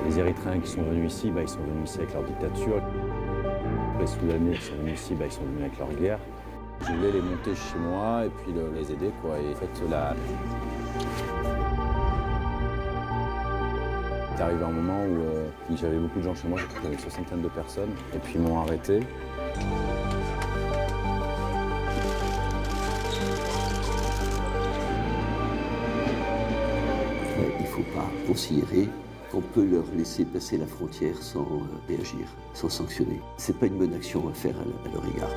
Les Érythréens qui sont venus ici, ils sont venus ici avec leur dictature. Les Soudanais qui sont venus ici, ils sont venus avec leur guerre. Je voulais les monter chez moi et puis les aider, quoi. Et en fait, là, c'est arrivé un moment où j'avais beaucoup de gens chez moi, j'ai trouvé une soixantaine de personnes, et puis ils m'ont arrêté. Il ne faut pas considérer qu'on peut leur laisser passer la frontière sans réagir, sans sanctionner. Ce n'est pas une bonne action à faire à leur égard.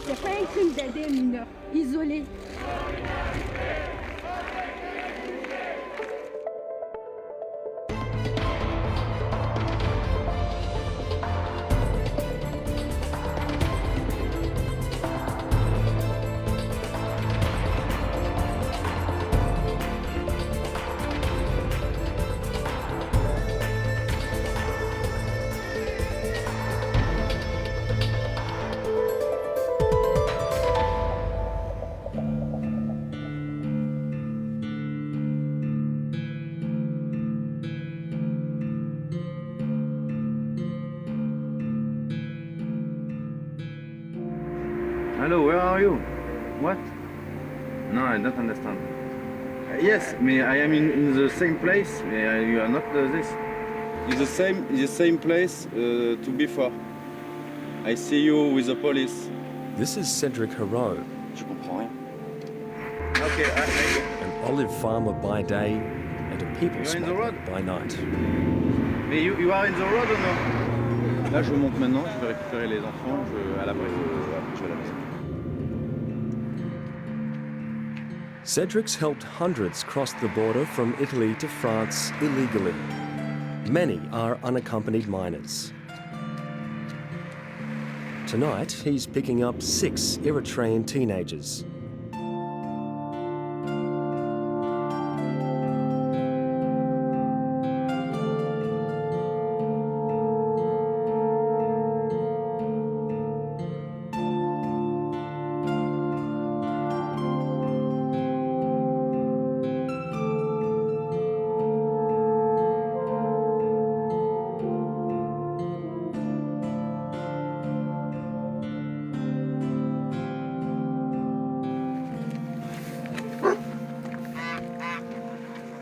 C'est pas un crime d'aider un mineur isolé. Hello, where are you? What? No, I don't understand. Yes, I am in the same place. You are not this. It's the same place to before. I see you with the police. This is Cedric Hero, Je comprends rien. Okay, an olive farmer by day and a people You're in the smuggler road? by night. Mais you are in the road or no? Là, je monte maintenant. Je vais récupérer les enfants. À l'abri. Je vais à la maison. Cedric's helped hundreds cross the border from Italy to France illegally. Many are unaccompanied minors. Tonight, he's picking up 6 Eritrean teenagers.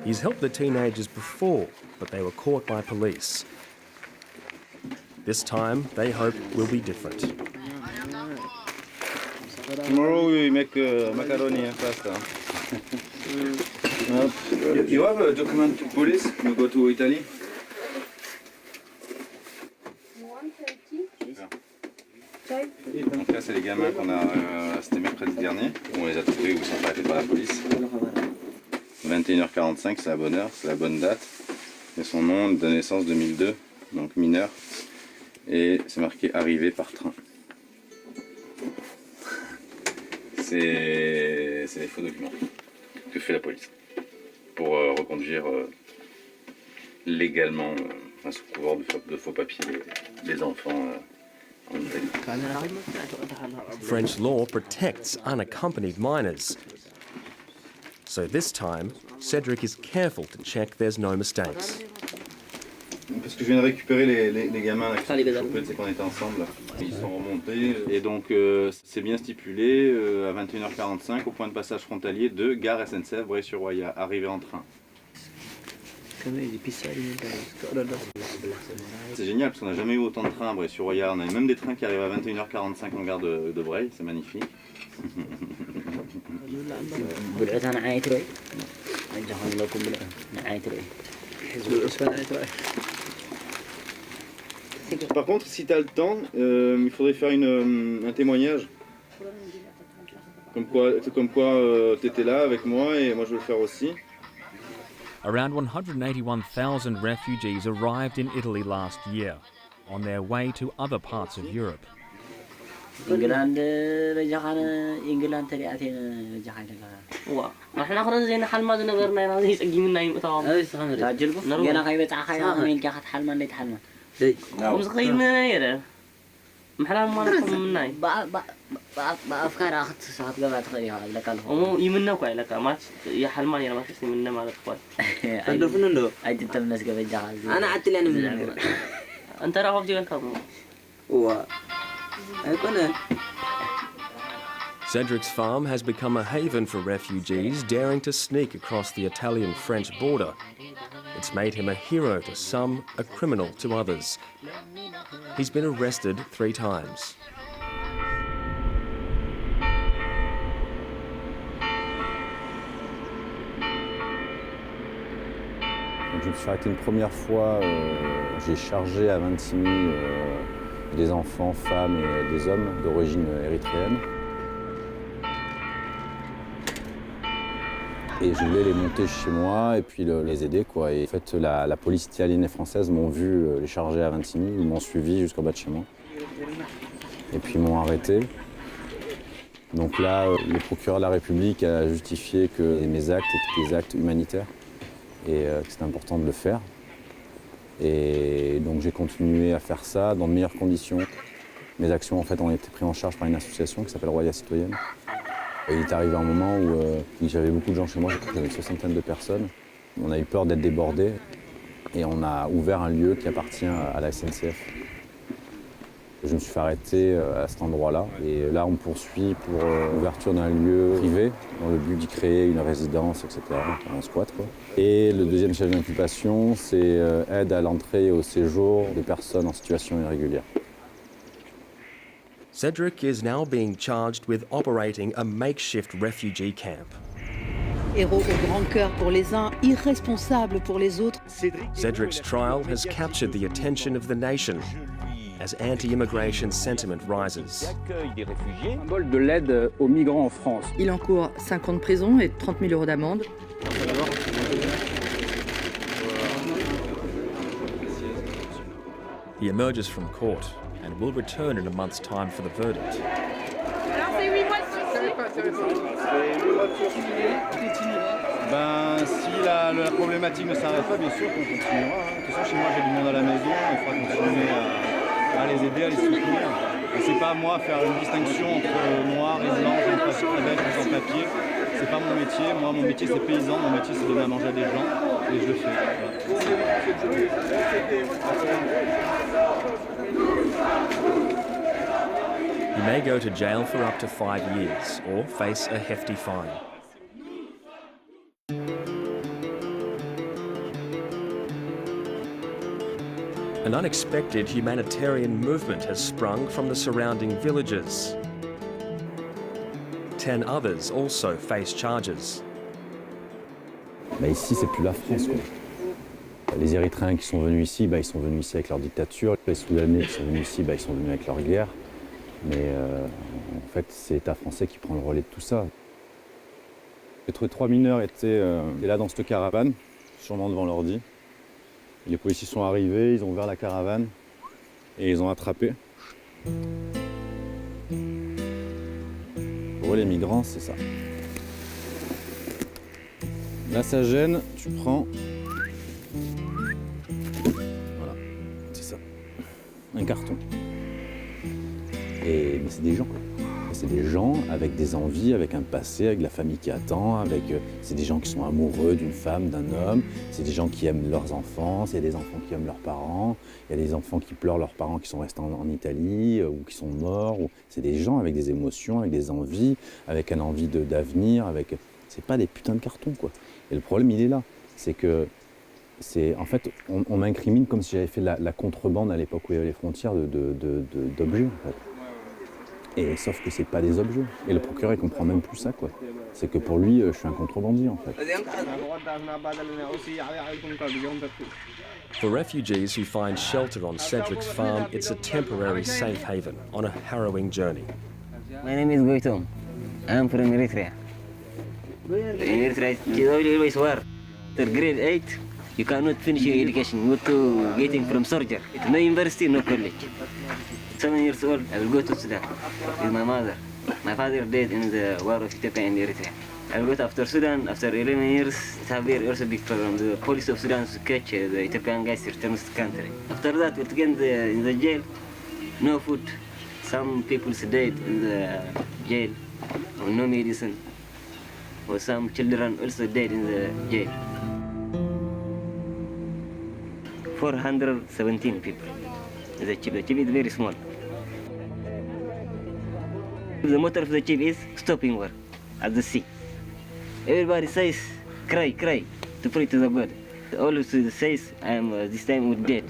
He's helped the teenagers before, but they were caught by police. This time, they hope will be different. Tomorrow we make macaroni and pasta. You have a document to police? You go to Italy? Donc là, c'est les gamins qu'on a, c'était mercredi dernier. On les a trouvés où ils sont arrêtés par la police. 21h45, c'est la bonne heure, c'est la bonne date. Et son nom de naissance 2002, donc mineur. Et c'est marqué arrivé par train. C'est des faux documents que fait la police pour reconduire légalement, sous couvert de faux papiers, les enfants en Italie. French law protects unaccompanied minors. So this time, Cedric is careful to check there's no mistakes. Parce que je viens de récupérer les gamins là, qui sont chopés, tu sais qu'on était ensemble. Ils sont remontés et donc c'est bien stipulé à 21h45 au point de passage frontalier de gare SNCF Bray-sur-Roya, arrivé en train. C'est génial parce qu'on n'a jamais eu autant de trains à Bray-sur-Roya. On a même des trains qui arrivent à 21h45 en gare de Bray, c'est magnifique. Par contre, si tu as le temps, il faudrait faire un témoignage. Comme quoi tu étais là avec moi et moi je veux le faire aussi. Around 181,000 refugees arrived in Italy last year, on their way to other parts of Europe. إنجلاند رجعنا إنجلاند ترياتين رجعنا وا إحنا خلنا زين حل ما نقدرنا نازي سجيمنا يمتام تعجلكم أنا خايف تعخيا من كحت حل ما نيت حل ما مش خايف من أنا يدا محل ما نقوم مناي بأفكار أخذت ساعات قبل تخيها لك أنا يمنا كوي لك ما يحلمان يا ما تسمي منا ما تقول أنا فنون أيد أنت الناس قبل جاهز أنا عدت لي أنا من أنت راح أفجع الكابو هو أنا Cedric's farm has become a haven for refugees daring to sneak across the Italian-French border. It's made him a hero to some, a criminal to others. He's been arrested 3 times. Je me suis arrêté une première fois, j'ai chargé à Vintimille des enfants, femmes et des hommes d'origine érythréenne. Et je voulais les monter chez moi et puis les aider, quoi. Et en fait, la police italienne et française m'ont vu les charger à Vintimille, ils m'ont suivi jusqu'au bas de chez moi. Et puis ils m'ont arrêté. Donc là, le procureur de la République a justifié que mes actes étaient des actes humanitaires et que c'était important de le faire. Et donc j'ai continué à faire ça dans de meilleures conditions. Mes actions en fait ont été prises en charge par une association qui s'appelle Roya Citoyenne. Et il est arrivé un moment où j'avais beaucoup de gens chez moi, j'avais une 60aine de personnes. On a eu peur d'être débordés et on a ouvert un lieu qui appartient à la SNCF. Je me suis fait arrêter à cet endroit-là et là on me poursuit pour l'ouverture d'un lieu privé dans le but d'y créer une résidence, etc., un squat, quoi. Et le deuxième chef d'inculpation, c'est aide à l'entrée et au séjour de personnes en situation irrégulière. Cedric is now being charged with operating a makeshift refugee camp. Héros au grand cœur pour les uns, irresponsable pour les autres. Cedric's trial has captured the attention of the nation as anti-immigration sentiment rises. Symbole de l'aide aux migrants en France. Il encourt 5 ans de prison et 30 000 € d'amende. He emerges from court and will return in a month's time for the verdict. Alors c'est 8 mois de sursis. Ben, si la problématique ne s'arrête pas, bien sûr qu'on continuera. De toute façon, chez moi, j'ai du monde à la maison, il faudra continuer à les aider, à les soutenir. Et c'est pas à moi faire une distinction entre noir et blanc, avec ou sans papier. C'est pas mon métier. Moi, mon métier, c'est paysan. Mon métier, c'est donner à manger à des gens. Et je le fais. He may go to jail for up to 5 years or face a hefty fine. An unexpected humanitarian movement has sprung from the surrounding villages. 10 others also face charges. Bah ici, c'est plus la France, quoi. Les Érythréens qui sont venus ici, ils sont venus ici avec leur dictature. Les Soudanais qui sont venus ici, ils sont venus avec leur guerre. Mais en fait, c'est l'État français qui prend le relais de tout ça. J'ai trouvé 3 mineurs étaient là dans cette caravane, sûrement devant l'ordi. Les policiers sont arrivés, ils ont ouvert la caravane et ils ont attrapé. Pour eux, les migrants, c'est ça. Là, ça gêne, tu prends. Voilà, c'est ça. Un carton. Mais c'est des gens, quoi. C'est des gens avec des envies, avec un passé, avec la famille qui attend, c'est des gens qui sont amoureux d'une femme, d'un homme, c'est des gens qui aiment leurs enfants, c'est des enfants qui aiment leurs parents, il y a des enfants qui pleurent leurs parents qui sont restés en Italie ou qui sont morts. C'est des gens avec des émotions, avec des envies, avec une envie d'avenir, c'est pas des putains de cartons, quoi. Et le problème, il est là, c'est que en fait, on m'incrimine comme si j'avais fait la contrebande à l'époque où il y avait les frontières d'objets, en fait. Et sauf que c'est pas des objets. Et le procureur il comprend même plus ça, quoi. C'est que pour lui, je suis un contrebandier, en fait. For refugees who find shelter on Cedric's farm, it's a temporary safe haven on a harrowing journey. My name is Goitom. I'm from Eritrea. Eritrea is always war. After grade 8, you cannot finish your education. You go to getting from soldier. No university, no college. 7 years old, I will go to Sudan with my mother. My father died in the war of Ethiopia and Eritrea. I will go after Sudan. After 11 years, Sabir also big problem. The police of Sudan to catch the Ethiopian guys returns to the country. After that, we again in the jail, no food. Some people died in the jail, or no medicine. Or some children also died in the jail. 417 people. The ship is very small. The motto of the ship is stopping war at the sea. Everybody says, cry, cry, to pray to the God. All says, I am this time dead.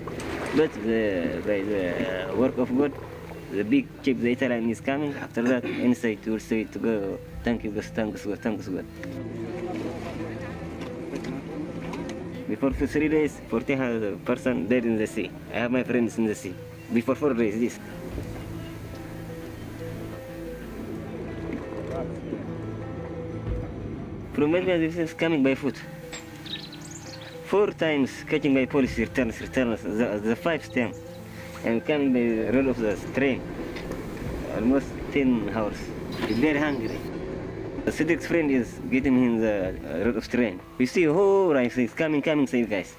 But by the work of God, the big ship, the Italian is coming. After that, inside will say to go, thank you, God, thanks God, thanks God. Before 3 days, 40 person dead in the sea. I have my friends in the sea. Before 4 days, this. From Melbourne, this is coming by foot. 4 times catching by police, returns, the 5th time. And coming by the road of the train. Almost 10 hours. He's very hungry. Cedric's friend is getting him in the road of train. You see, oh, right, he's coming, say you guys.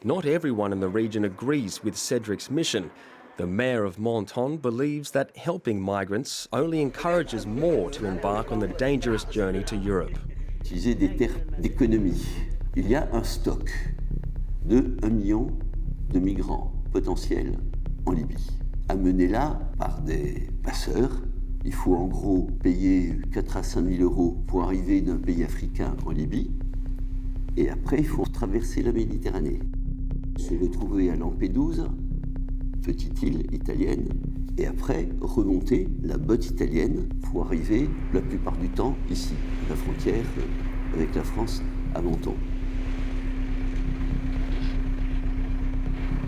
Not everyone in the region agrees with Cedric's mission. The mayor of Menton believes that helping migrants only encourages more to embark on the dangerous journey to Europe. Utiliser des termes d'économie. Il y a un stock de 1 million de migrants potentiels en Libye, amenés là par des passeurs. Il faut en gros payer 4 à 5 000 euros pour arriver d'un pays africain en Libye. Et après, il faut traverser la Méditerranée. Se retrouver à Lampedusa, petite île italienne, et après remonter la botte italienne pour arriver la plupart du temps ici, à la frontière avec la France, à Menton.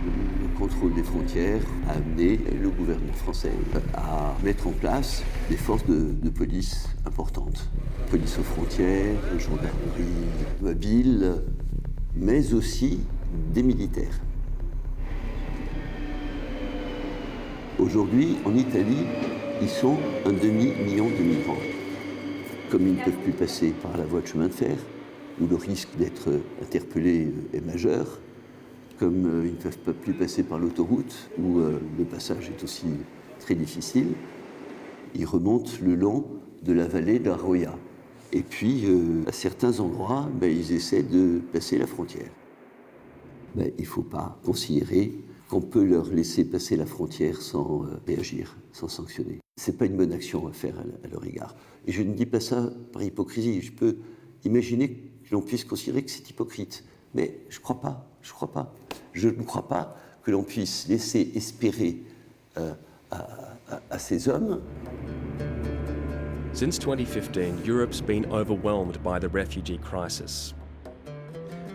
Le contrôle des frontières a amené le gouvernement français à mettre en place des forces de police importantes. Police aux frontières, gendarmerie mobile, mais aussi des militaires. Aujourd'hui, en Italie, ils sont 1,5 million de migrants. Comme ils ne peuvent plus passer par la voie de chemin de fer, où le risque d'être interpellés est majeur, comme ils ne peuvent pas plus passer par l'autoroute, où le passage est aussi très difficile, ils remontent le long de la vallée de la Roya. Et puis, à certains endroits, ils essaient de passer la frontière. Il ne faut pas considérer qu'on peut leur laisser passer la frontière sans réagir, sans sanctionner. Ce n'est pas une bonne action à faire à leur égard. Et je ne dis pas ça par hypocrisie. Je peux imaginer que l'on puisse considérer que c'est hypocrite. Mais je ne crois pas. Je ne crois pas que l'on puisse laisser espérer à ces hommes. Since 2015, Europe's been overwhelmed by the refugee crisis.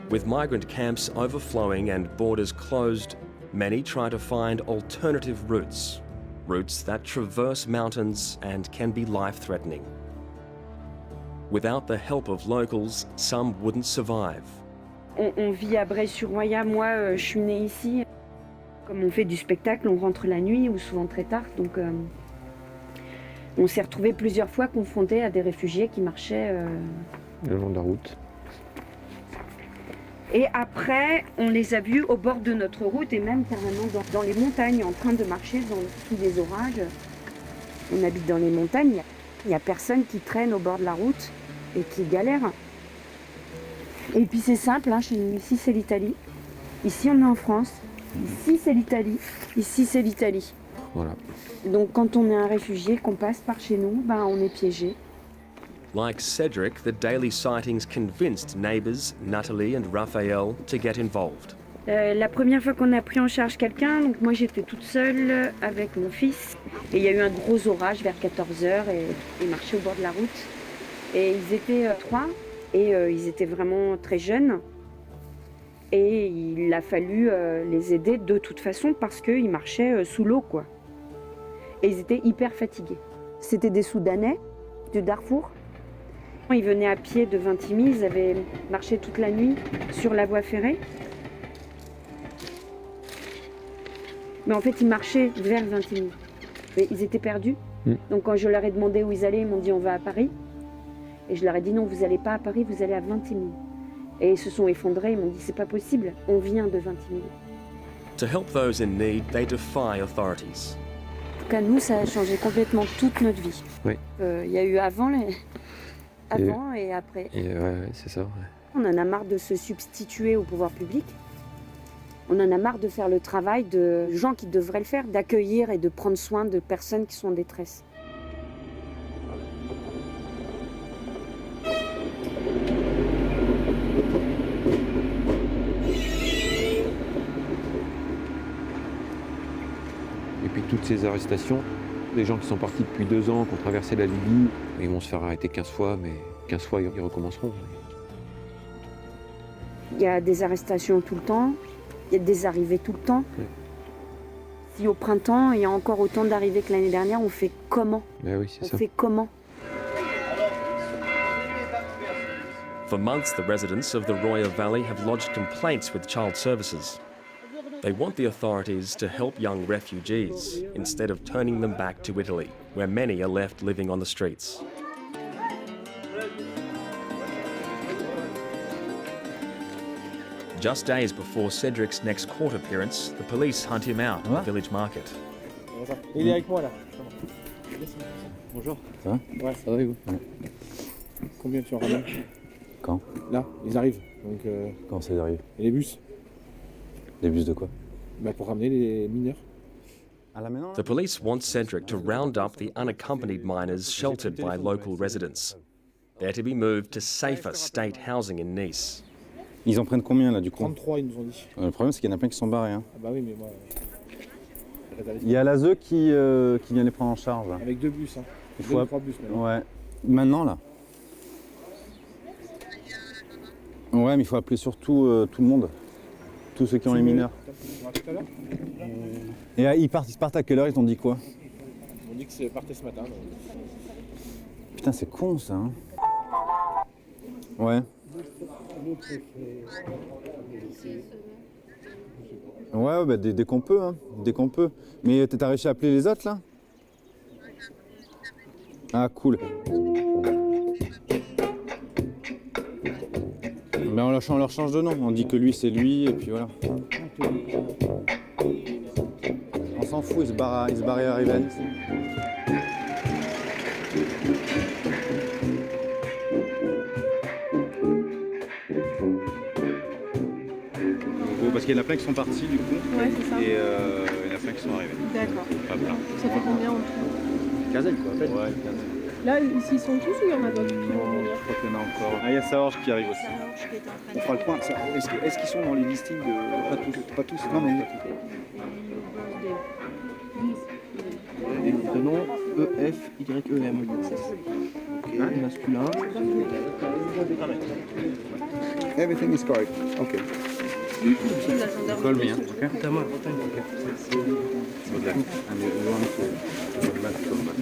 With migrant camps overflowing and borders closed, many try to find alternative routes that traverse mountains and can be life-threatening. Without the help of locals, some wouldn't survive. On vit à Breil-sur-Roya. Moi, je suis née ici. Comme on fait du spectacle, on rentre la nuit ou souvent très tard. Donc, on s'est retrouvés plusieurs fois confrontés à des réfugiés qui marchaient le long de la route. Et après, on les a vus au bord de notre route et même carrément dans les montagnes, en train de marcher sous des orages. On habite dans les montagnes, il n'y a personne qui traîne au bord de la route et qui galère. Et puis c'est simple, chez nous, ici c'est l'Italie. Ici on est en France, ici c'est l'Italie, ici c'est l'Italie. Voilà. Donc quand on est un réfugié, qu'on passe par chez nous, on est piégé. Like Cedric, the daily sightings convinced neighbours Natalie and Raphael to get involved. La première fois qu'on a pris en charge quelqu'un, donc moi j'étais toute seule avec mon fils. Et il y a eu un gros orage vers 14h et ils marchaient au bord de la route. Et ils étaient 3 et ils étaient vraiment très jeunes. Et il a fallu les aider de toute façon parce qu'ils marchaient sous l'eau, quoi. Et ils étaient hyper fatigués. C'était des Soudanais du Darfour. Ils venaient à pied de Vintimille, ils avaient marché toute la nuit sur la voie ferrée. Mais en fait, ils marchaient vers Vintimille. Mais ils étaient perdus. Donc quand je leur ai demandé où ils allaient, ils m'ont dit on va à Paris. Et je leur ai dit non, vous n'allez pas à Paris, vous allez à Vintimille. Et ils se sont effondrés, ils m'ont dit c'est pas possible, on vient de Vintimille. To help those in need, they defy authorities. En tout cas, nous, ça a changé complètement toute notre vie. Oui. Il y a eu avant et après. Et ouais, c'est ça. Ouais. On en a marre de se substituer au pouvoir public. On en a marre de faire le travail de gens qui devraient le faire, d'accueillir et de prendre soin de personnes qui sont en détresse. Et puis toutes ces arrestations, des gens qui sont partis depuis 2 ans, qui ont traversé la Libye, ils vont se faire arrêter 15 fois, mais 15 fois ils recommenceront. Il y a des arrestations tout le temps, il y a des arrivées tout le temps. Oui. Si au printemps, il y a encore autant d'arrivées que l'année dernière, on fait comment? Ben oui, c'est ça. On fait comment? For months, the residents of the Roya Valley have lodged complaints with child services. They want the authorities to help young refugees instead of turning them back to Italy, where many are left living on the streets. Just days before Cedric's next court appearance, the police hunt him out at the village market. Il est avec moi là. Bonjour. Ça va? Ouais, ça va et vous? Ouais. Combien tu en ramènes? Quand? Là, ils arrivent. Donc, Quand ça arrive? Et les bus? Les bus de quoi? Bah, pour ramener les mineurs. The police want Cedric to round up the unaccompanied minors sheltered by local residents. They're to be moved to safer state housing in Nice. Ils en prennent combien là du coup? 33, ils nous ont dit. Le problème c'est qu'il y en a plein qui sont barrés. Hein. Ah bah oui, mais moi... Il y a l'ASE qui vient les prendre en charge. Là. Avec 2 bus, hein. Il 2 ou 3 bus maintenant. Ouais. Maintenant là. Ouais, mais il faut appeler surtout tout le monde. Tous ceux qui ont les mineurs. Tout à l'heure. Et ils partent à quelle heure? Ils t'ont dit quoi? Ils m'ont dit que c'est parti ce matin. Donc... Putain, c'est con ça. Hein. Ouais. Ouais, bah, dès qu'on peut, hein. Dès qu'on peut. Mais t'as réussi à appeler les autres là? Ah cool. Ben on leur change de nom, on dit que lui c'est lui et puis voilà. On s'en fout, il se barre et arrive à Nice. Parce qu'il y en a plein qui sont partis du coup. Ouais, c'est ça. Et il y en a plein qui sont arrivés. D'accord. Pas plein. Ça fait combien en tout? Une quinzaine quoi, en fait. Ouais, une quinzaine. Là, ici ils sont tous ou il y en a d'autres qui vont venir? Je crois qu'il y en a encore. Ah, il y a Saorge qui arrive aussi. On fera le point. Est-ce qu'ils sont dans les listings de... Pas tous. Non, mais... Et le prénom E-F-Y-E-M. Ok, masculin. Everything is correct. Ok. Call me, hein. Okay? Tamam. Okay. And you want to come back.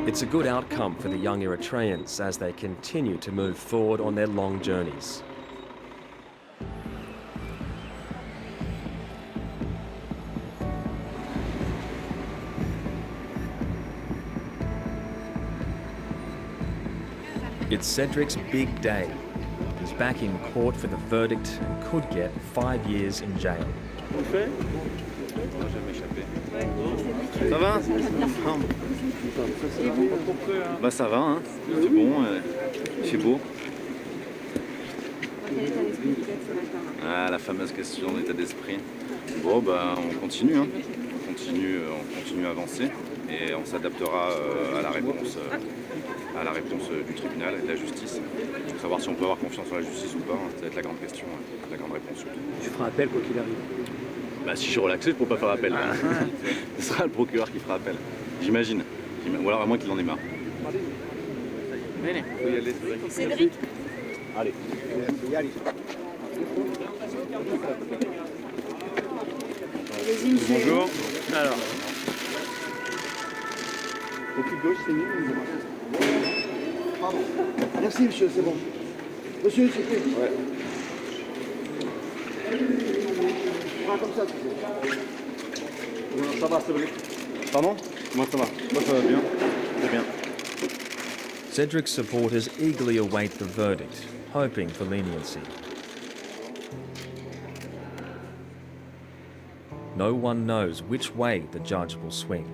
It's a good outcome for the young Eritreans as they continue to move forward on their long journeys. It's Cedric's big day. He's back in court for the verdict and could get 5 years in jail. Ça va? Bah ça va, hein. C'est bon, c'est beau. Ah, la fameuse question d'état d'esprit. Bon, bah on continue, hein. On continue à avancer et on s'adaptera à la réponse du tribunal et de la justice. Pour savoir si on peut avoir confiance en la justice ou pas, hein. Ça va être la grande question, la grande réponse surtout. Tu feras appel quoi qu'il arrive. Bah si je suis relaxé, je pourrais pas faire appel. Ce sera le procureur qui fera appel. J'imagine. Ou alors à moins qu'il en ait marre. Cédric. Allez. Bonjour. Alors. Au plus gauche, c'est mieux. Pardon. Merci, monsieur, c'est bon. Monsieur, s'il vous plaît. Ouais. Comme ça, tu sais. Ça va, c'est bon. Pardon? Moi ça va. Moi ça va bien. Très bien. Cedric's supporters eagerly await the verdict, hoping for leniency. No one knows which way the judge will swing.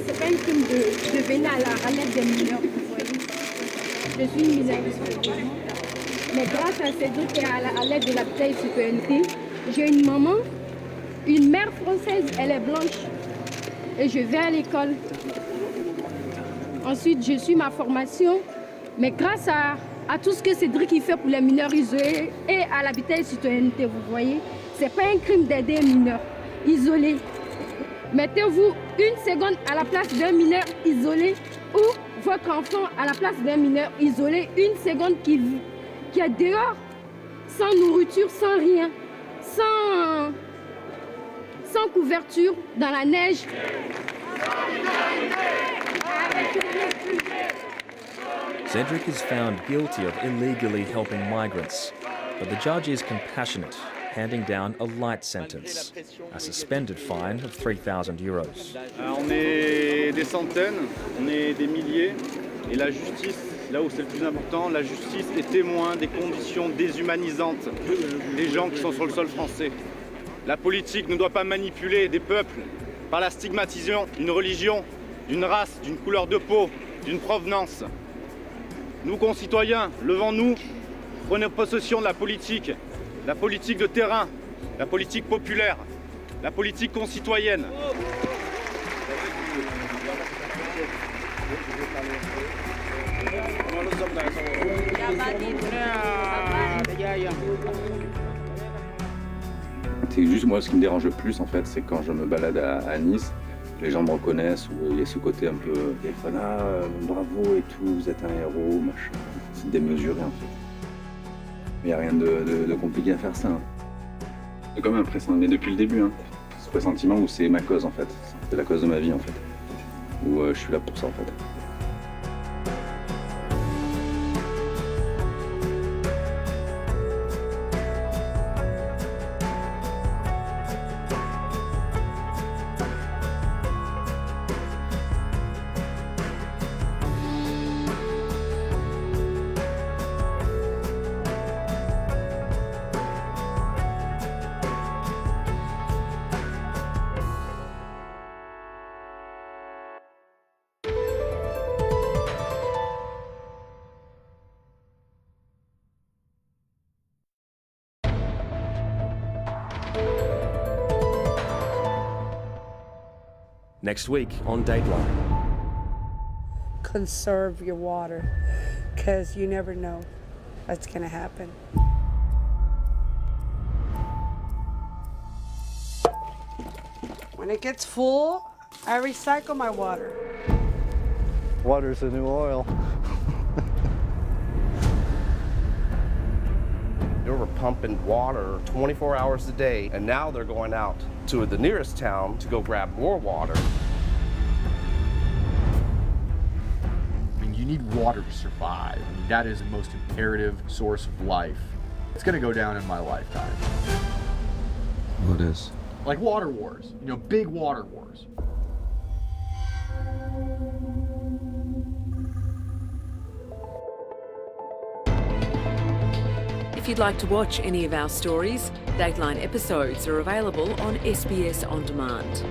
C'est pas une crime de venir à l'aide des mineurs, vous voyez. Je suis une mineure. Mais grâce à ces doutes et à l'aide de la bouteille citoyenneté, j'ai une maman, une mère française, elle est blanche. Et je vais à l'école. Ensuite, je suis ma formation. Mais grâce à tout ce que Cédric il fait pour les mineurs isolés et à la bouteille citoyenneté, vous voyez, c'est pas un crime d'aider un mineur isolé. Mettez-vous une seconde à la place d'un mineur isolé ou votre enfant à la place d'un mineur isolé, une seconde qui est dehors, sans nourriture, sans rien, sans couverture, dans la neige. Cedric is found guilty of illegally helping migrants, but the judge is compassionate, handing down a light sentence, a suspended fine of €3,000. On est des centaines, on est des milliers, et la justice, là où c'est le plus important, la justice est témoin des conditions déshumanisantes des gens qui sont sur le sol français. La politique ne doit pas manipuler des peuples par la stigmatisation d'une religion, d'une race, d'une couleur de peau, d'une provenance. Nous, concitoyens, levons-nous, prenons possession de la politique de terrain, la politique populaire, la politique concitoyenne. C'est juste moi ce qui me dérange le plus en fait, c'est quand je me balade à Nice, les gens me reconnaissent ou il y a ce côté un peu téléphone, bravo et tout, vous êtes un héros, machin. C'est démesuré en fait. Il n'y a rien de compliqué à faire ça. Hein. C'est quand même impressionnant, mais depuis le début, hein, ce pressentiment où c'est ma cause en fait, c'est la cause de ma vie en fait, où je suis là pour ça en fait. Next week on Dateline. Conserve your water, because you never know what's going to happen. When it gets full, I recycle my water. Water's the new oil. They were pumping water 24 hours a day, and now they're going out to the nearest town to go grab more water. I mean, you need water to survive. I mean, that is the most imperative source of life. It's going to go down in my lifetime. What is? Like water wars, you know, big water wars. If you'd like to watch any of our stories, Dateline episodes are available on SBS On Demand.